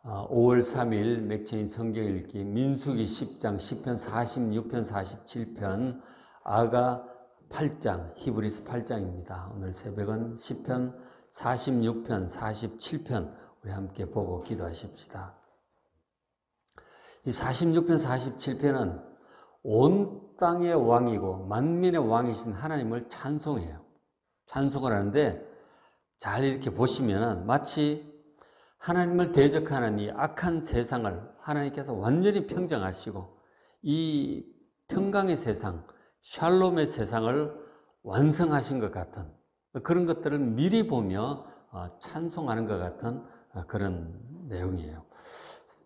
5월 3일 맥체인 성경 읽기 민수기 10장, 시편 46편, 47편, 아가 8장, 히브리서 8장입니다. 오늘 새벽은 시편 46편, 47편 우리 함께 보고 기도하십시다. 이 46편, 47편은 온 땅의 왕이고 만민의 왕이신 하나님을 찬송해요. 찬송을 하는데 잘 이렇게 보시면 마치 하나님을 대적하는 이 악한 세상을 하나님께서 완전히 평정하시고 이 평강의 세상, 샬롬의 세상을 완성하신 것 같은 그런 것들을 미리 보며 찬송하는 것 같은 그런 내용이에요.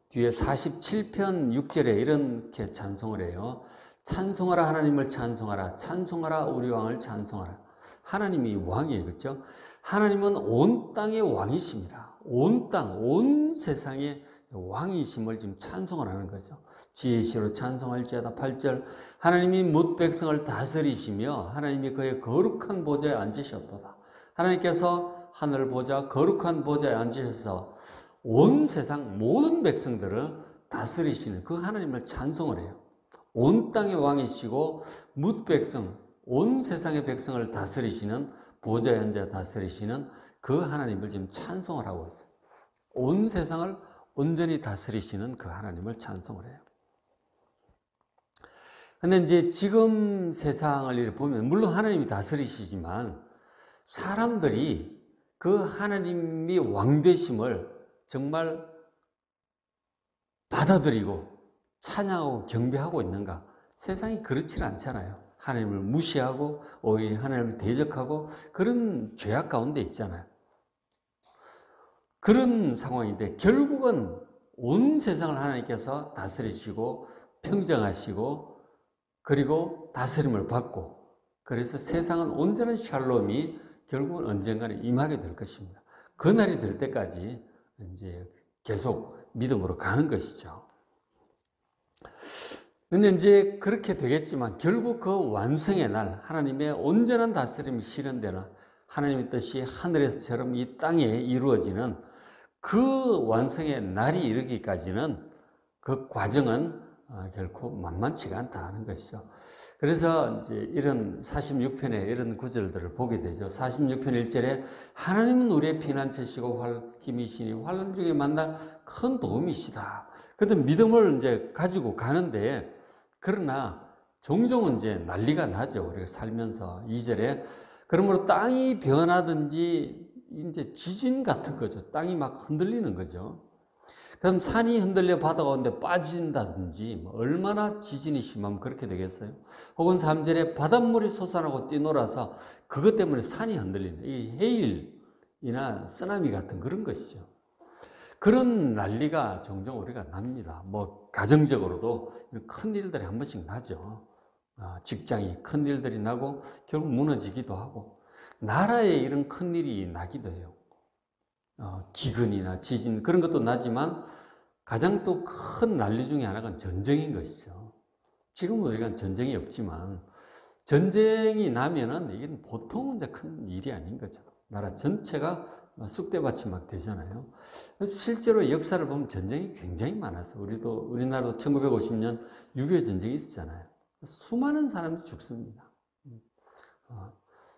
뒤에 47편 6절에 이렇게 찬송을 해요. 찬송하라 하나님을 찬송하라. 찬송하라 우리 왕을 찬송하라. 하나님이 왕이에요. 그렇죠? 하나님은 온 땅의 왕이십니다. 온 땅, 온 세상의 왕이심을 지금 찬송을 하는 거죠. 지혜시로 찬송할지어다. 8절 하나님이 뭇 백성을 다스리시며 하나님이 그의 거룩한 보좌에 앉으셨도다. 하나님께서 하늘 보좌, 거룩한 보좌에 앉으셔서 온 세상 모든 백성들을 다스리시는 그 하나님을 찬송을 해요. 온 땅의 왕이시고 뭇 백성, 온 세상의 백성을 다스리시는 보좌에 앉아 다스리시는 그 하나님을 지금 찬송을 하고 있어요. 온 세상을 온전히 다스리시는 그 하나님을 찬송을 해요. 근데 이제 지금 세상을 이렇게 보면 물론 하나님이 다스리시지만 사람들이 그 하나님이 왕되심을 정말 받아들이고 찬양하고 경배하고 있는가? 세상이 그렇지 않잖아요. 하나님을 무시하고 오히려 하나님을 대적하고 그런 죄악 가운데 있잖아요. 그런 상황인데 결국은 온 세상을 하나님께서 다스리시고 평정하시고 그리고 다스림을 받고 그래서 세상은 온전한 샬롬이 결국은 언젠가는 임하게 될 것입니다. 그날이 될 때까지 이제 계속 믿음으로 가는 것이죠. 근데 이제 그렇게 되겠지만 결국 그 완성의 날 하나님의 온전한 다스림이 실현되는 하나님의 뜻이 하늘에서처럼 이 땅에 이루어지는 그 완성의 날이 이르기까지는 그 과정은 결코 만만치가 않다 하는 것이죠. 그래서 이제 이런 46편에 이런 구절들을 보게 되죠. 46편 1절에 하나님은 우리의 피난처시고 힘이시니 환난 중에 만날 큰 도움이시다. 근데 믿음을 이제 가지고 가는데 그러나 종종 이제 난리가 나죠. 우리가 살면서 2절에 그러므로 땅이 변하든지 이제 지진 같은 거죠. 땅이 막 흔들리는 거죠. 그럼 산이 흔들려 바다 가운데 빠진다든지 얼마나 지진이 심하면 그렇게 되겠어요? 혹은 3절에 바닷물이 솟아나고 뛰놀아서 그것 때문에 산이 흔들리는 이 해일이나 쓰나미 같은 그런 것이죠. 그런 난리가 종종 우리가 납니다. 뭐 가정적으로도 큰 일들이 한 번씩 나죠. 직장이 큰 일들이 나고 결국 무너지기도 하고 나라에 이런 큰 일이 나기도 해요. 기근이나 지진 그런 것도 나지만 가장 또 큰 난리 중에 하나가 전쟁인 것이죠. 지금은 우리가 전쟁이 없지만 전쟁이 나면은 이게 보통 이제 큰 일이 아닌 거죠. 나라 전체가 쑥대밭이 막 되잖아요. 실제로 역사를 보면 전쟁이 굉장히 많아서 우리나라도 1950년 6.25 전쟁이 있었잖아요. 수많은 사람들이 죽습니다.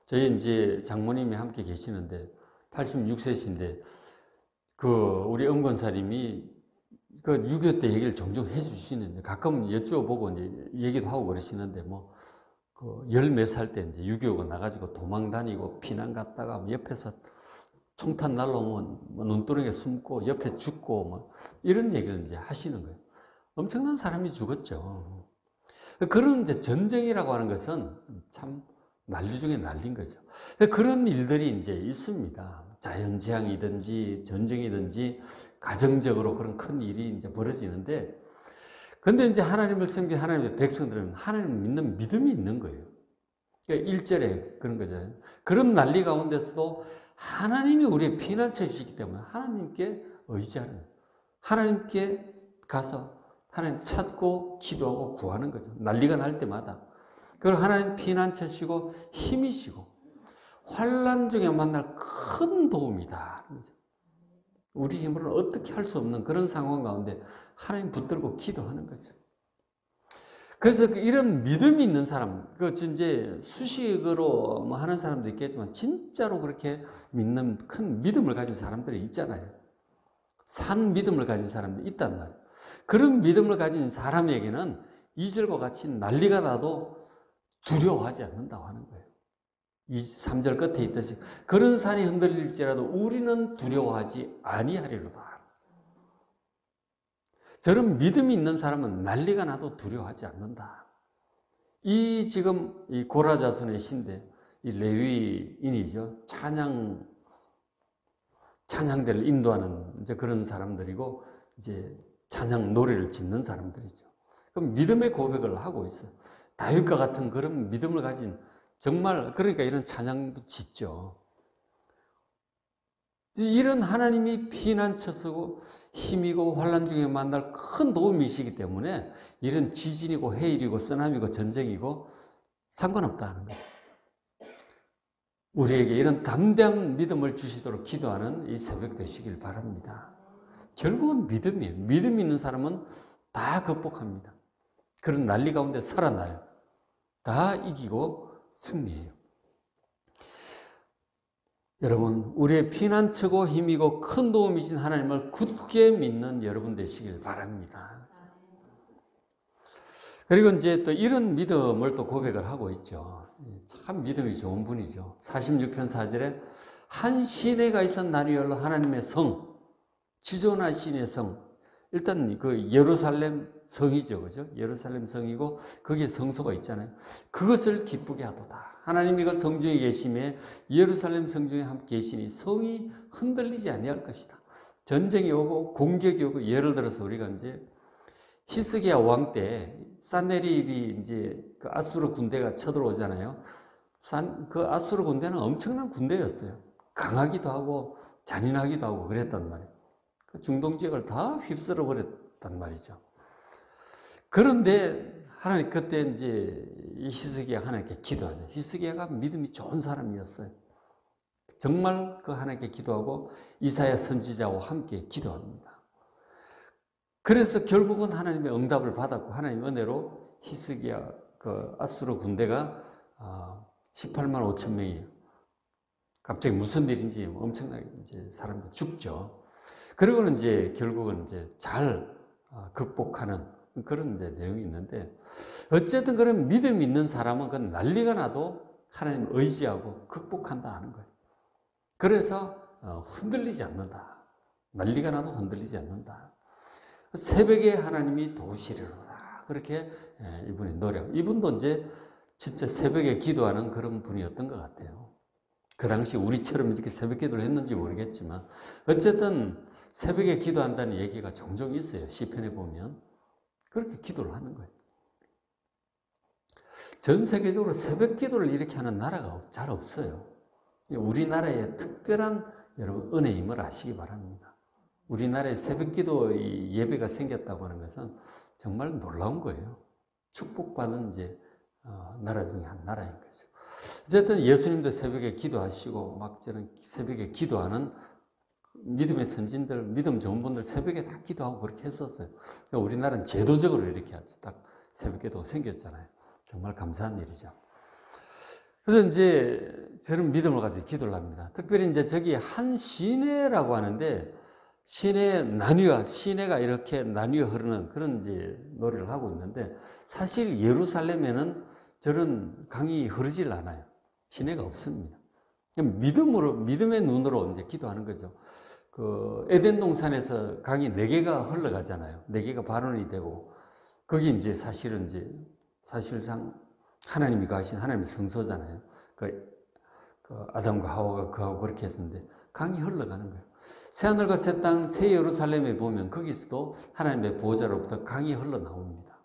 저희 이제 장모님이 함께 계시는데 86세신데 우리 엄권사님이 그 6.25 때 얘기를 종종 해주시는데 가끔 여쭤보고 이제 얘기도 하고 그러시는데 열 몇 살 때 이제 6.25가 나가지고 도망 다니고 피난 갔다가 옆에서 총탄 날라오면 눈두렁에 숨고 옆에 죽고 이런 얘기를 이제 하시는 거예요. 엄청난 사람이 죽었죠. 그런 이제 전쟁이라고 하는 것은 참 난리 중에 난리인 거죠. 그런 일들이 이제 있습니다. 자연재앙이든지 전쟁이든지 가정적으로 그런 큰 일이 이제 벌어지는데, 근데 이제 하나님을 섬긴 하나님의 백성들은 하나님을 믿는 믿음이 있는 거예요. 그러니까 1절에 그런 거잖아요. 그런 난리 가운데서도 하나님이 우리의 피난처이시기 때문에 하나님께 의지하는 거예요. 하나님께 가서 하나님 찾고 기도하고 구하는 거죠. 난리가 날 때마다. 그걸 하나님 피난처시고 힘이시고 환난 중에 만날 큰 도움이다. 우리 힘으로는 어떻게 할 수 없는 그런 상황 가운데 하나님 붙들고 기도하는 거죠. 그래서 이런 믿음이 있는 사람, 이제 수식으로 뭐 하는 사람도 있겠지만 진짜로 그렇게 믿는 큰 믿음을 가진 사람들이 있잖아요. 산 믿음을 가진 사람들이 있단 말이에요. 그런 믿음을 가진 사람에게는 2절과 같이 난리가 나도 두려워하지 않는다고 하는 거예요. 3절 끝에 있듯이 그런 산이 흔들릴지라도 우리는 두려워하지 아니하리로다. 저런 믿음이 있는 사람은 난리가 나도 두려워하지 않는다. 지금 이 고라 자손의 신대, 이 레위인이죠. 찬양대를 인도하는 이제 그런 사람들이고, 이제 찬양 노래를 짓는 사람들이죠. 그럼 믿음의 고백을 하고 있어요. 다윗과 같은 그런 믿음을 가진 정말 그러니까 이런 찬양도 짓죠. 이런 하나님이 피난처서고 힘이고 환난 중에 만날 큰 도움이시기 때문에 이런 지진이고 해일이고 쓰나미고 전쟁이고 상관없다는 거예요. 우리에게 이런 담대한 믿음을 주시도록 기도하는 이 새벽 되시길 바랍니다. 결국은 믿음이에요. 믿음 있는 사람은 다 극복합니다. 그런 난리 가운데 살아나요. 다 이기고 승리해요. 여러분, 우리의 피난처고 힘이고 큰 도움이신 하나님을 굳게 믿는 여러분 되시길 바랍니다. 그리고 이제 또 이런 믿음을 또 고백을 하고 있죠. 참 믿음이 좋은 분이죠. 46편 4절에 한 시내가 있었나니엘로 하나님의 성, 지존하신 성. 일단 그 예루살렘 성이죠. 그죠? 예루살렘 성이고 거기에 성소가 있잖아요. 그것을 기쁘게 하도다. 하나님이 그 성중에 계심에 예루살렘 성중에 함께 계시니 성이 흔들리지 아니할 것이다. 전쟁이 오고 공격이 오고 예를 들어서 우리가 이제 히스기야 왕 때 산헤립이 이제 그 아수르 군대가 쳐들어오잖아요. 그 아수르 군대는 엄청난 군대였어요. 강하기도 하고 잔인하기도 하고 그랬단 말이에요. 그 중동 지역을 다 휩쓸어 버렸단 말이죠. 그런데 하나님 그때 이제 이 히스기야가 하나님께 기도하죠. 히스기야가 믿음이 좋은 사람이었어요. 정말 그 하나님께 기도하고 이사야 선지자와 함께 기도합니다. 그래서 결국은 하나님의 응답을 받았고 하나님의 은혜로 히스기야 그 아수르 군대가 18만 5천 명이에요. 갑자기 무슨 일인지 엄청나게 이제 사람들 죽죠. 그리고는 이제 결국은 이제 잘 극복하는 그런 이제 내용이 있는데 어쨌든 그런 믿음이 있는 사람은 그 난리가 나도 하나님 의지하고 극복한다 하는 거예요. 그래서 흔들리지 않는다. 난리가 나도 흔들리지 않는다. 새벽에 하나님이 도우시리로다. 그렇게 이분이 이분도 이제 진짜 새벽에 기도하는 그런 분이었던 것 같아요. 그 당시 우리처럼 이렇게 새벽 기도를 했는지 모르겠지만 어쨌든 새벽에 기도한다는 얘기가 종종 있어요. 시편에 보면 그렇게 기도를 하는 거예요. 전 세계적으로 새벽 기도를 이렇게 하는 나라가 잘 없어요. 우리나라의 특별한 여러분 은혜임을 아시기 바랍니다. 우리나라에 새벽 기도 예배가 생겼다고 하는 것은 정말 놀라운 거예요. 축복받은 이제 나라 중에 한 나라인 거죠. 어쨌든 예수님도 새벽에 기도하시고 막 저는 새벽에 기도하는 믿음의 선진들, 믿음 좋은 분들 새벽에 다 기도하고 그렇게 했었어요. 그러니까 우리나라는 제도적으로 이렇게 아주 딱 새벽 기도가 생겼잖아요. 정말 감사한 일이죠. 그래서 이제 저는 믿음을 가지고 기도를 합니다. 특별히 이제 저기 한 시내라고 하는데 시내가 이렇게 나뉘어 흐르는 그런 이제 노래를 하고 있는데 사실 예루살렘에는 저런 강이 흐르질 않아요. 시내가 없습니다. 믿음의 눈으로 이제 기도하는 거죠. 그 에덴 동산에서 강이 4개가 흘러가잖아요. 4개가 발원이 되고 거기 이제 사실상 하나님이 가신 하나님의 성소잖아요. 그 아담과 하와가 그하고 그렇게 했었는데 강이 흘러가는 거예요. 새하늘과 새 땅, 새 예루살렘에 보면 거기서도 하나님의 보호자로부터 강이 흘러나옵니다.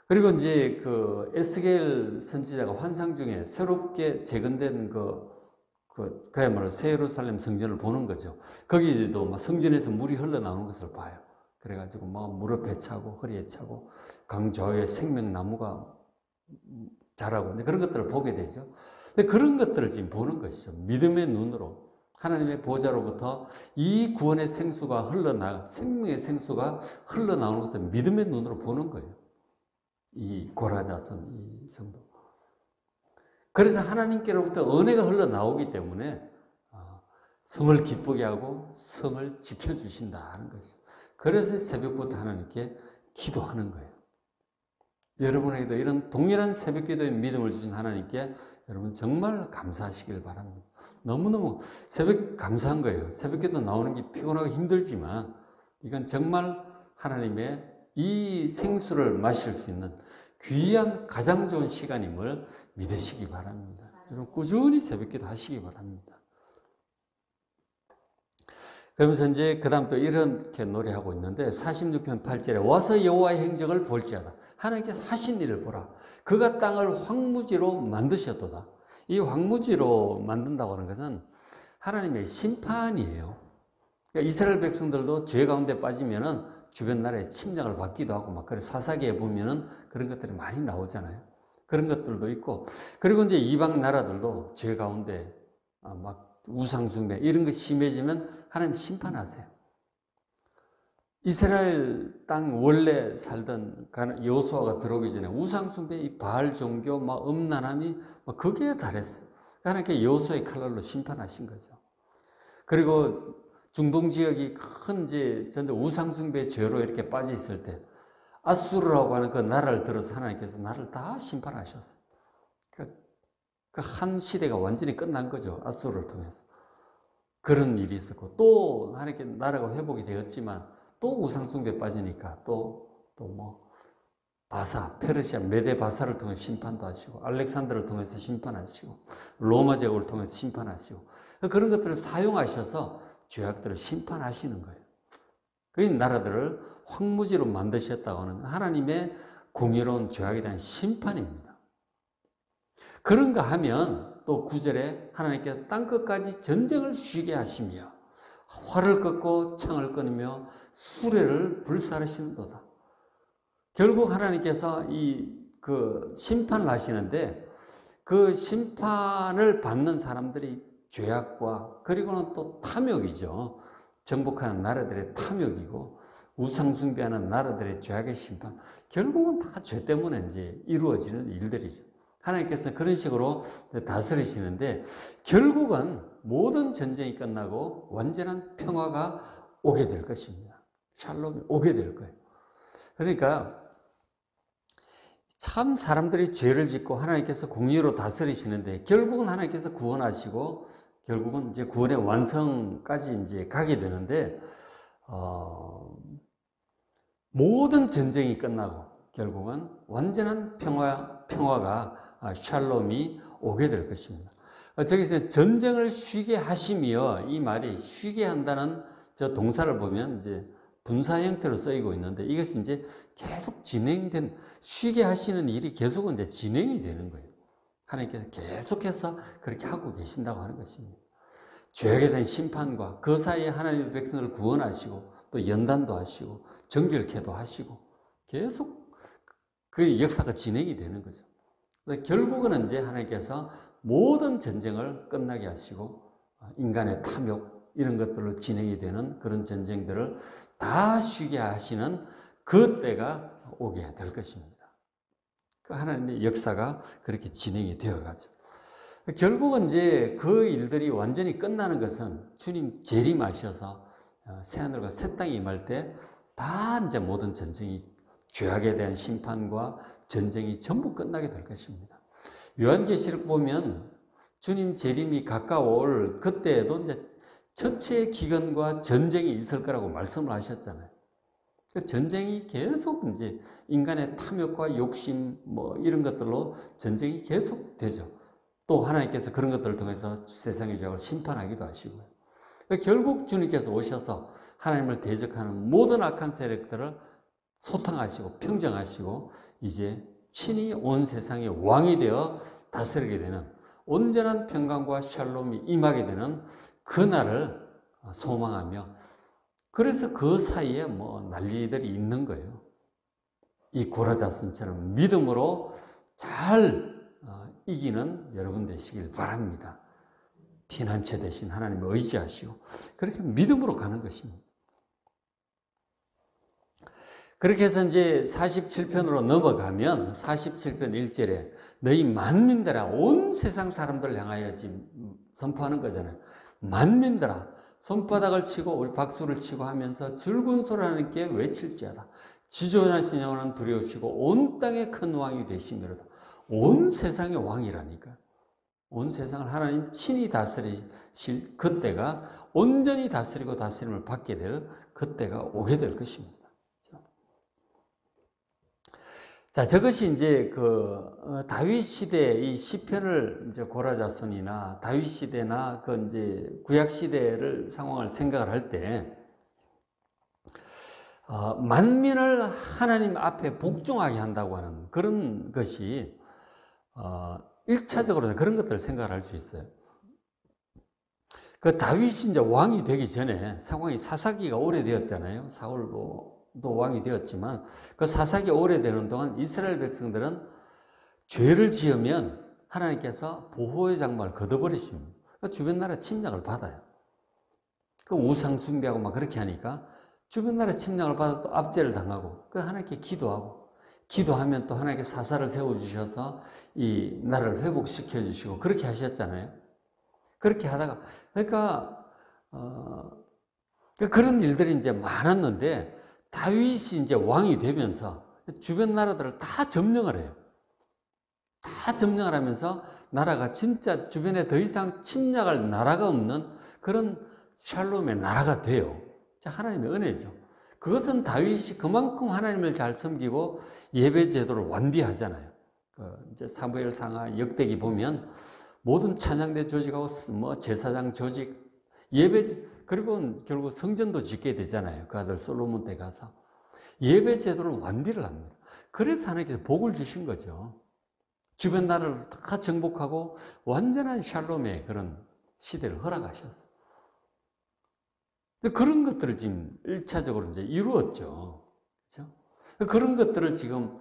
그리고 이제 그 에스겔 선지자가 환상 중에 새롭게 재건된 그야말로 새 예루살렘 성전을 보는 거죠. 거기도 막 성전에서 물이 흘러나오는 것을 봐요. 그래가지고 막 무릎에 차고 허리에 차고 강 좌우에 생명나무가 자라고 그런 것들을 보게 되죠. 근데 그런 것들을 지금 보는 것이죠. 믿음의 눈으로 하나님의 보좌로부터 이 구원의 생수가 생명의 생수가 흘러나오는 것을 믿음의 눈으로 보는 거예요. 이 고라자손, 이 성도. 그래서 하나님께로부터 은혜가 흘러나오기 때문에 성을 기쁘게 하고 성을 지켜주신다 하는 것이죠. 그래서 새벽부터 하나님께 기도하는 거예요. 여러분에게도 이런 동일한 새벽 기도의 믿음을 주신 하나님께 여러분 정말 감사하시길 바랍니다. 너무너무 새벽 감사한 거예요. 새벽 기도 나오는 게 피곤하고 힘들지만 이건 정말 하나님의 이 생수를 마실 수 있는 귀한 가장 좋은 시간임을 믿으시기 바랍니다. 여러분 꾸준히 새벽 기도 하시기 바랍니다. 그러면서 이제 그 다음 또 이렇게 노래하고 있는데 46편 8절에 와서 여호와의 행적을 볼지어다. 하나님께서 하신 일을 보라. 그가 땅을 황무지로 만드셨도다. 이 황무지로 만든다고 하는 것은 하나님의 심판이에요. 그러니까 이스라엘 백성들도 죄 가운데 빠지면은 주변 나라에 침략을 받기도 하고 막 그래 사사기에 보면은 그런 것들이 많이 나오잖아요. 그런 것들도 있고 그리고 이제 이방 나라들도 죄 가운데 막 우상숭배 이런 것 심해지면 하나님 심판하세요. 이스라엘 땅 원래 살던 여호수아가 들어오기 전에 우상숭배, 이 바알 종교, 막 음란함이 막 거기에 달했어요. 하나님께 여호수아의 칼날로 심판하신 거죠. 그리고 중동 지역이 큰 이제 전부 우상숭배 죄로 이렇게 빠져 있을 때 아수르라고 하는 그 나라를 들어서 하나님께서 나라를 다 심판하셨어요. 그 한 시대가 완전히 끝난 거죠. 아수르를 통해서. 그런 일이 있었고 또 하나님께 나라가 회복이 되었지만 또 우상숭배에 빠지니까 또 뭐 바사, 페르시아, 메데 바사를 통해 심판도 하시고 알렉산더를 통해서 심판하시고 로마 제국을 통해서 심판하시고 그런 것들을 사용하셔서 죄악들을 심판하시는 거예요. 그 나라들을 황무지로 만드셨다고 하는 하나님의 공의로운 죄악에 대한 심판입니다. 그런가 하면 또 9절에 하나님께서 땅끝까지 전쟁을 쉬게 하시며 활을 꺾고 창을 끊으며 수레를 불사르시는도다. 결국 하나님께서 그 심판을 하시는데 그 심판을 받는 사람들이 죄악과 그리고는 또 탐욕이죠. 정복하는 나라들의 탐욕이고 우상숭배하는 나라들의 죄악의 심판. 결국은 다 죄 때문에 이제 이루어지는 일들이죠. 하나님께서 그런 식으로 다스리시는데 결국은 모든 전쟁이 끝나고 완전한 평화가 오게 될 것입니다. 샬롬이 오게 될 거예요. 그러니까 참 사람들이 죄를 짓고 하나님께서 공의로 다스리시는데 결국은 하나님께서 구원하시고 결국은 이제 구원의 완성까지 이제 가게 되는데 모든 전쟁이 끝나고 결국은 완전한 평화가 샬롬이 오게 될 것입니다. 저기서 전쟁을 쉬게 하시며 이 말이 쉬게 한다는 저 동사를 보면 이제 분사 형태로 쓰이고 있는데 이것이 이제 계속 진행된 쉬게 하시는 일이 계속 이제 진행이 되는 거예요. 하나님께서 계속해서 그렇게 하고 계신다고 하는 것입니다. 죄악에 대한 심판과 그 사이에 하나님의 백성을 구원하시고 또 연단도 하시고 정결케도 하시고 계속 그 역사가 진행이 되는 거죠. 결국은 이제 하나님께서 모든 전쟁을 끝나게 하시고 인간의 탐욕 이런 것들로 진행이 되는 그런 전쟁들을 다 쉬게 하시는 그 때가 오게 될 것입니다. 그 하나님의 역사가 그렇게 진행이 되어 가죠. 결국은 이제 그 일들이 완전히 끝나는 것은 주님 재림하셔서 새하늘과 새 땅이 임할 때 다 이제 모든 전쟁이 죄악에 대한 심판과 전쟁이 전부 끝나게 될 것입니다. 요한계시록 보면 주님 재림이 가까울 그때에도 이제 전체의 기근과 전쟁이 있을 거라고 말씀을 하셨잖아요. 그 전쟁이 계속 이제 인간의 탐욕과 욕심 뭐 이런 것들로 전쟁이 계속 되죠. 또 하나님께서 그런 것들을 통해서 세상의 죄악을 심판하기도 하시고요. 그러니까 결국 주님께서 오셔서 하나님을 대적하는 모든 악한 세력들을 소탕하시고 평정하시고 이제 친히 온 세상의 왕이 되어 다스리게 되는 온전한 평강과 샬롬이 임하게 되는 그날을 소망하며 그래서 그 사이에 뭐 난리들이 있는 거예요. 이 고라자손처럼 믿음으로 잘 이기는 여러분 되시길 바랍니다. 피난처 대신 하나님을 의지하시고 그렇게 믿음으로 가는 것입니다. 그렇게 해서 이제 47편으로 넘어가면 47편 1절에 너희 만민들아, 온 세상 사람들을 향하여 지금 선포하는 거잖아요. 만민들아, 손바닥을 치고 우리 박수를 치고 하면서 즐거운 소리 하나님께 외칠지어다. 지존하신 영원한 두려우시고 온 땅의 큰 왕이 되시미로다. 온 세상의 왕이라니까. 온 세상을 하나님 친히 다스리실 그때가, 온전히 다스리고 다스림을 받게 될 그때가 오게 될 것입니다. 자, 저것이 이제 다윗 시대 이 시편을 이제 고라자손이나 다윗 시대나 이제 구약 시대를 상황을 생각을 할 때, 만민을 하나님 앞에 복종하게 한다고 하는 그런 것이, 1차적으로는 그런 것들을 생각을 할 수 있어요. 다윗이 이제 왕이 되기 전에 상황이 사사기가 오래되었잖아요. 사울도 왕이 되었지만 그 사사기 오래되는 동안 이스라엘 백성들은 죄를 지으면 하나님께서 보호의 장막을 걷어버리십니다. 주변 나라 침략을 받아요. 우상 숭배하고 막 그렇게 하니까 주변 나라 침략을 받아서 또 압제를 당하고 하나님께 기도하면 또 하나님께 사사를 세워주셔서 이 나라를 회복시켜 주시고 그렇게 하셨잖아요. 그렇게 하다가 그런 일들이 이제 많았는데 다윗이 이제 왕이 되면서 주변 나라들을 다 점령을 해요. 다 점령을 하면서 나라가 진짜 주변에 더 이상 침략할 나라가 없는 그런 샬롬의 나라가 돼요. 하나님의 은혜죠. 그것은 다윗이 그만큼 하나님을 잘 섬기고 예배 제도를 완비하잖아요. 이제 사무엘 상하 역대기 보면 모든 찬양대 조직하고 뭐 제사장 조직, 예배, 그리고 결국 성전도 짓게 되잖아요. 그 아들 솔로몬 때 가서. 예배 제도를 완비를 합니다. 그래서 하나님께서 복을 주신 거죠. 주변 나라를 다 정복하고 완전한 샬롬의 그런 시대를 허락하셨어요. 그런 것들을 지금 1차적으로 이제 이루었죠. 그렇죠? 그런 것들을 지금,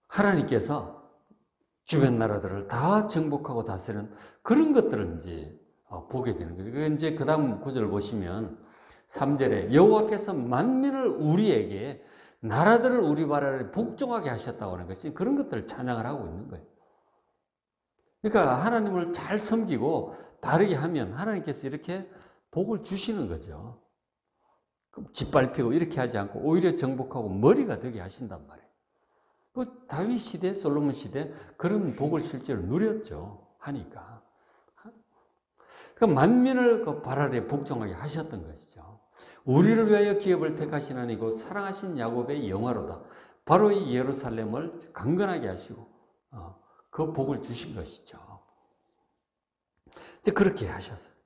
하나님께서 주변 나라들을 다 정복하고 다스리는 그런 것들을 이제 보게 되는 거예요. 이제 그 다음 구절을 보시면 3절에 여호와께서 만민을 우리에게 나라들을 우리 발 아래 복종하게 하셨다고 하는 것이 그런 것들을 찬양을 하고 있는 거예요. 그러니까 하나님을 잘 섬기고 바르게 하면 하나님께서 이렇게 복을 주시는 거죠. 짓밟히고 이렇게 하지 않고 오히려 정복하고 머리가 되게 하신단 말이에요. 다윗 시대, 솔로몬 시대 그런 복을 실제로 누렸죠. 하니까. 만민을 발 아래 복종하게 하셨던 것이죠. 우리를 위하여 기업을 택하신 하나님이고 사랑하신 야곱의 영화로다. 바로 이 예루살렘을 강건하게 하시고 그 복을 주신 것이죠. 이제 그렇게 하셨어요.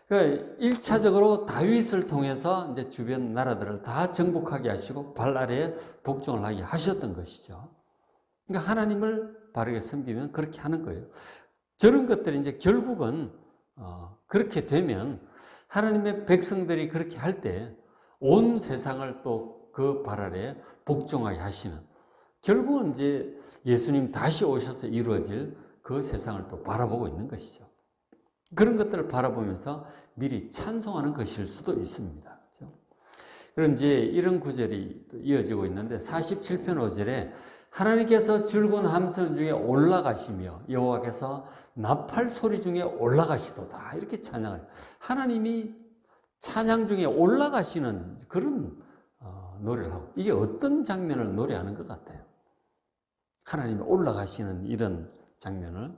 그러니까 1차적으로 다윗을 통해서 이제 주변 나라들을 다 정복하게 하시고 발 아래에 복종을 하게 하셨던 것이죠. 그러니까 하나님을 바르게 섬기면 그렇게 하는 거예요. 저런 것들이 이제 결국은 그렇게 되면 하나님의 백성들이 그렇게 할 때 온 세상을 또 그 발 아래에 복종하게 하시는, 결국은 이제 예수님 다시 오셔서 이루어질 그 세상을 또 바라보고 있는 것이죠. 그런 것들을 바라보면서 미리 찬송하는 것일 수도 있습니다. 그럼 이제 이런 구절이 이어지고 있는데 47편 5절에 하나님께서 즐거운 함성 중에 올라가시며 여호와께서 나팔 소리 중에 올라가시도다. 이렇게 찬양을. 하나님이 찬양 중에 올라가시는 그런 노래를 하고, 이게 어떤 장면을 노래하는 것 같아요. 하나님이 올라가시는 이런 장면을.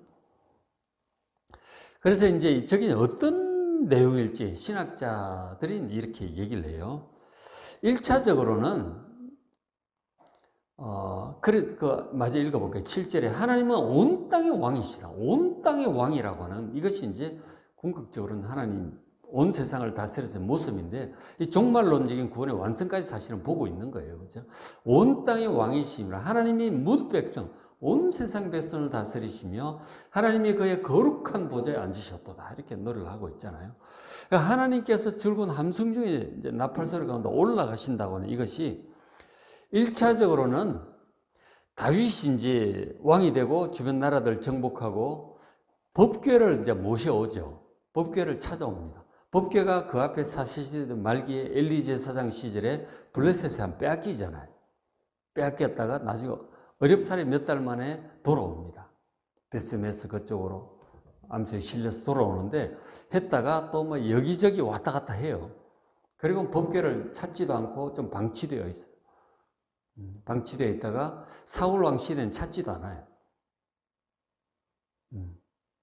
그래서 이제 저게 어떤 내용일지 신학자들이 이렇게 얘기를 해요. 1차적으로는 마저 읽어볼게요. 7절에 하나님은 온 땅의 왕이시라. 온 땅의 왕이라고 하는 이것이 이제 궁극적으로는 하나님 온 세상을 다스리는 모습인데, 이 종말론적인 구원의 완성까지 사실은 보고 있는 거예요. 그죠? 온 땅의 왕이시라. 하나님이 뭇 백성, 온 세상 백성을 다스리시며 하나님이 그의 거룩한 보좌에 앉으셨도다. 이렇게 노래를 하고 있잖아요. 그러니까 하나님께서 즐거운 함성 중에 이제 나팔소리 가운데 올라가신다고 하는 이것이 1차적으로는 다윗이 이제 왕이 되고 주변 나라들 정복하고 법궤를 이제 모셔오죠. 법궤를 찾아옵니다. 법궤가 그 앞에 사실시대 말기에 엘리 제사장 시절에 블레셋에 한 빼앗기잖아요. 빼앗겼다가 나중에 어렵사리 몇 달 만에 돌아옵니다. 베스메스 그쪽으로 암소에 실려서 돌아오는데 했다가 또 뭐 여기저기 왔다 갔다 해요. 그리고 법궤를 찾지도 않고 좀 방치되어 있어요. 방치되어 있다가 사울왕 시대는 찾지도 않아요.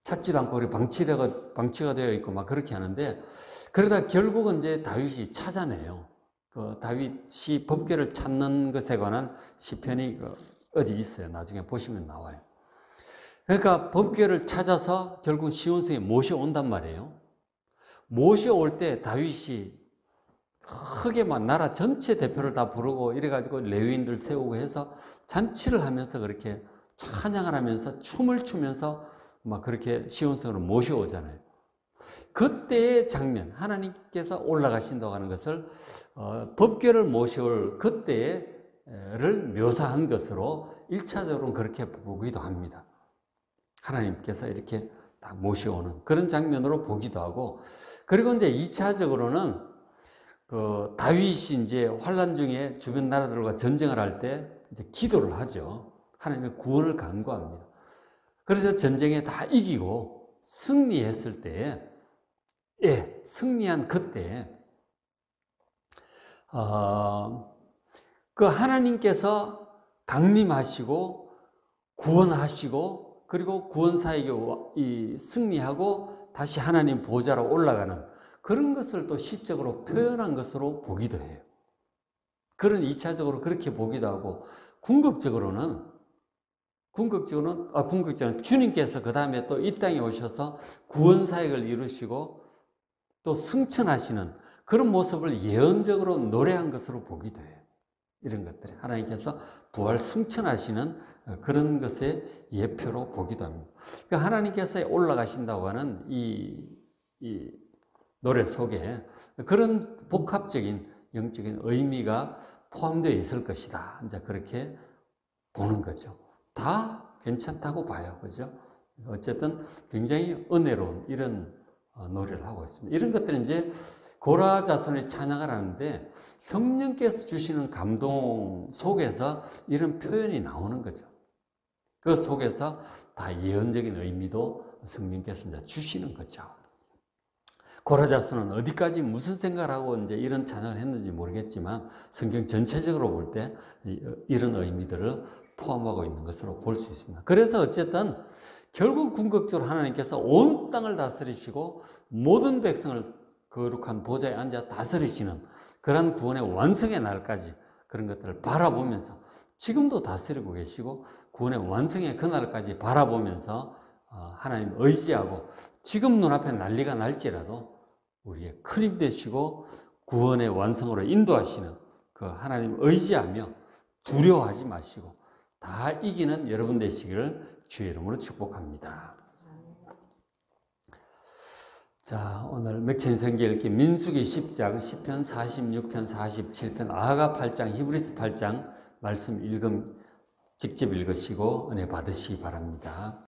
찾지도 않고 우리 방치가 되어 있고 막 그렇게 하는데, 그러다 결국은 이제 다윗이 찾아내요. 그 다윗이 법궤를 찾는 것에 관한 시편이 어디 있어요. 나중에 보시면 나와요. 그러니까 법궤를 찾아서 결국 시온성에 모셔온단 말이에요. 모셔올 때 다윗이 크게 막 나라 전체 대표를 다 부르고 이래가지고 레위인들 세우고 해서 잔치를 하면서 그렇게 찬양을 하면서 춤을 추면서 막 그렇게 시온성으로 모셔오잖아요. 그때의 장면, 하나님께서 올라가신다고 하는 것을 법궤를 모셔올 그때를 묘사한 것으로 1차적으로 그렇게 보기도 합니다. 하나님께서 이렇게 딱 모셔오는 그런 장면으로 보기도 하고, 그리고 이제 2차적으로는 그 다윗이 이제 환란 중에 주변 나라들과 전쟁을 할 때 이제 기도를 하죠. 하나님의 구원을 간구합니다. 그래서 전쟁에 다 이기고 승리했을 때, 승리한 그때, 그 하나님께서 강림하시고 구원하시고 그리고 구원사에게 승리하고 다시 하나님 보좌로 올라가는 그런 것을 또 시적으로 표현한 것으로 보기도 해요. 그런 2차적으로 그렇게 보기도 하고, 궁극적으로는 주님께서 그 다음에 또 이 땅에 오셔서 구원사역을 이루시고 또 승천하시는 그런 모습을 예언적으로 노래한 것으로 보기도 해요. 이런 것들이 하나님께서 부활 승천하시는 그런 것의 예표로 보기도 합니다. 그러니까 하나님께서 올라가신다고 하는 이 노래 속에 그런 복합적인 영적인 의미가 포함되어 있을 것이다. 이제 그렇게 보는 거죠. 다 괜찮다고 봐요. 그죠? 어쨌든 굉장히 은혜로운 이런 노래를 하고 있습니다. 이런 것들은 이제 고라 자손의 찬양을 하는데 성령께서 주시는 감동 속에서 이런 표현이 나오는 거죠. 그 속에서 다 예언적인 의미도 성령께서 이제 주시는 거죠. 고라 자손은 어디까지 무슨 생각을 하고 이제 이런 찬양을 했는지 모르겠지만 성경 전체적으로 볼 때 이런 의미들을 포함하고 있는 것으로 볼 수 있습니다. 그래서 어쨌든 결국 궁극적으로 하나님께서 온 땅을 다스리시고 모든 백성을 거룩한 보좌에 앉아 다스리시는 그러한 구원의 완성의 날까지 그런 것들을 바라보면서 지금도 다스리고 계시고 구원의 완성의 그날까지 바라보면서 하나님 의지하고 지금 눈앞에 난리가 날지라도 우리의 큰 힘 되시고 구원의 완성으로 인도하시는 그 하나님 의지하며 두려워하지 마시고 다 이기는 여러분 되시기를 주의 이름으로 축복합니다. 자, 오늘 맥체인 성경 읽기 민수기 10장, 시편 46편, 47편, 아하가 8장, 히브리스 8장 말씀 직접 읽으시고 은혜 받으시기 바랍니다.